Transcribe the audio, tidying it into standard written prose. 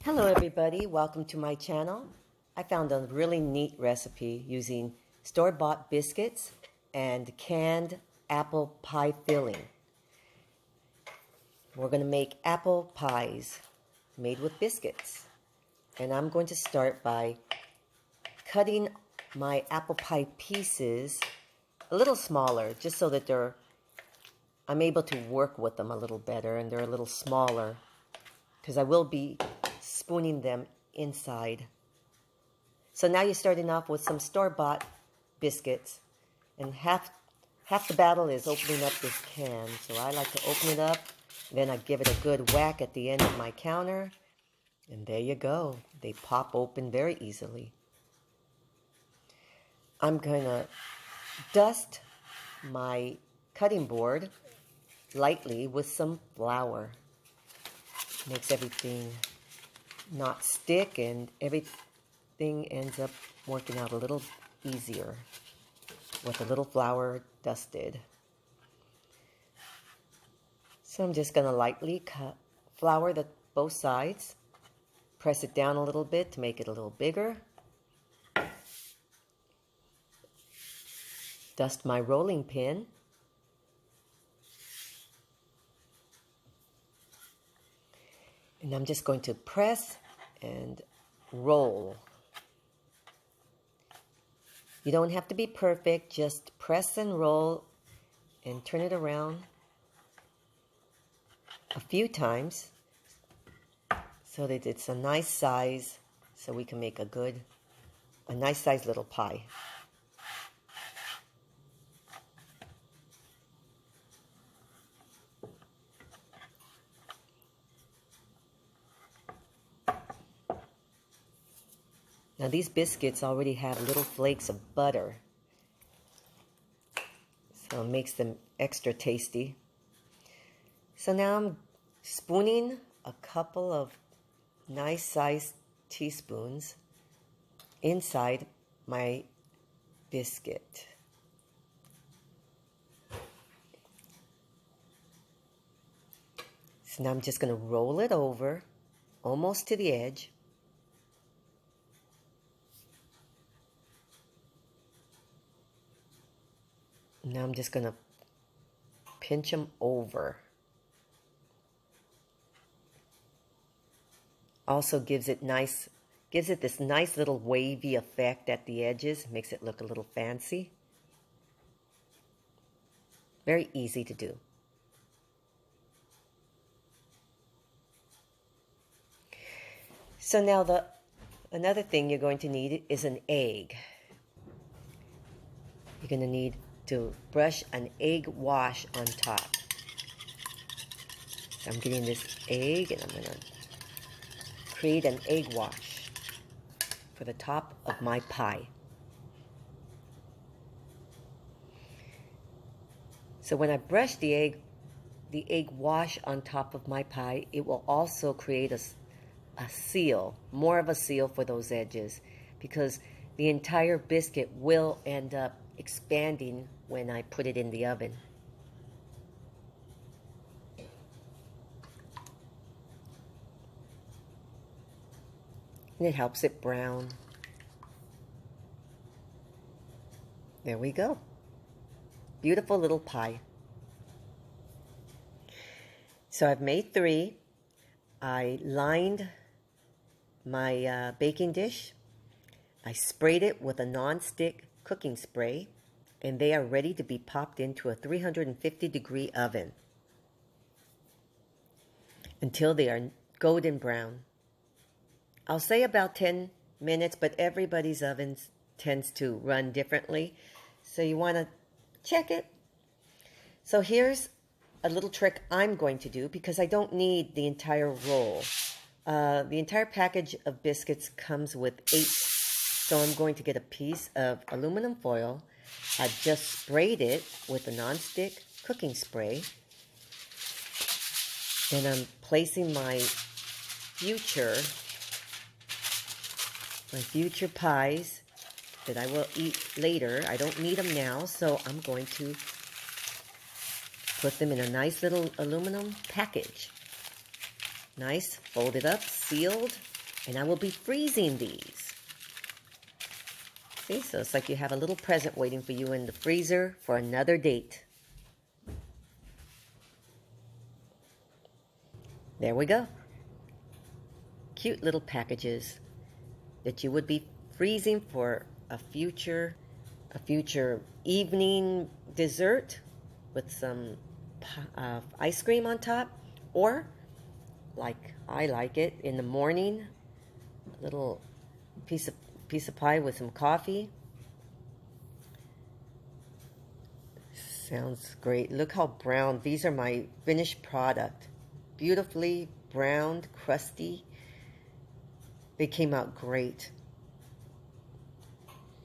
Hello everybody, welcome to my channel. I found a really neat recipe using store-bought biscuits and canned apple pie filling. We're going to make apple pies made with biscuits. And I'm going to start by cutting my apple pie pieces a little smaller, just so that I'm able to work with them a little better and they're a little smaller, because I will be spooning them inside. So now you're starting off with some store-bought biscuits, and half the battle is opening up this can. So I like to open it up, then I give it a good whack at the end of my counter, and there you go. They pop open very easily. I'm going to dust my cutting board lightly with some flour. Makes everything not stick, and everything ends up working out a little easier with a little flour dusted. So I'm just going to lightly flour both sides, press it down a little bit to make it a little bigger. Dust my rolling pin. And I'm just going to press and roll. You don't have to be perfect, just press and roll and turn it around a few times so that it's a nice size, so we can make a nice size little pie. Now these biscuits already have little flakes of butter, so it makes them extra tasty. So now I'm spooning a couple of nice sized teaspoons inside my biscuit. So now I'm just going to roll it over almost to the edge. Now I'm just going to pinch them over. Also gives it this nice little wavy effect at the edges, makes it look a little fancy. Very easy to do. So now another thing you're going to need is an egg. You're going to need to brush an egg wash on top. So I'm getting this egg and I'm going to create an egg wash for the top of my pie. So when I brush the egg wash on top of my pie, it will also create a seal, more of a seal for those edges, because the entire biscuit will end up expanding when I put it in the oven. And it helps it brown. There we go. Beautiful little pie. So I've made 3. I lined my baking dish. I sprayed it with a non-stick cooking spray, and they are ready to be popped into a 350-degree oven until they are golden brown. I'll say about 10 minutes, but everybody's oven tends to run differently, so you want to check it. So here's a little trick I'm going to do, because I don't need the entire roll. The entire package of biscuits comes with 8. So I'm going to get a piece of aluminum foil. I've just sprayed it with a non-stick cooking spray. Then I'm placing my future pies that I will eat later. I don't need them now, so I'm going to put them in a nice little aluminum package. Nice, folded up, sealed, And I will be freezing these. See, so it's like you have a little present waiting for you in the freezer for another date. There we go. Cute little packages that you would be freezing for a future evening dessert with some ice cream on top, or like I like it in the morning, a little piece of pie with some coffee. Sounds great. Look how brown. These are my finished product. Beautifully browned, crusty. They came out great.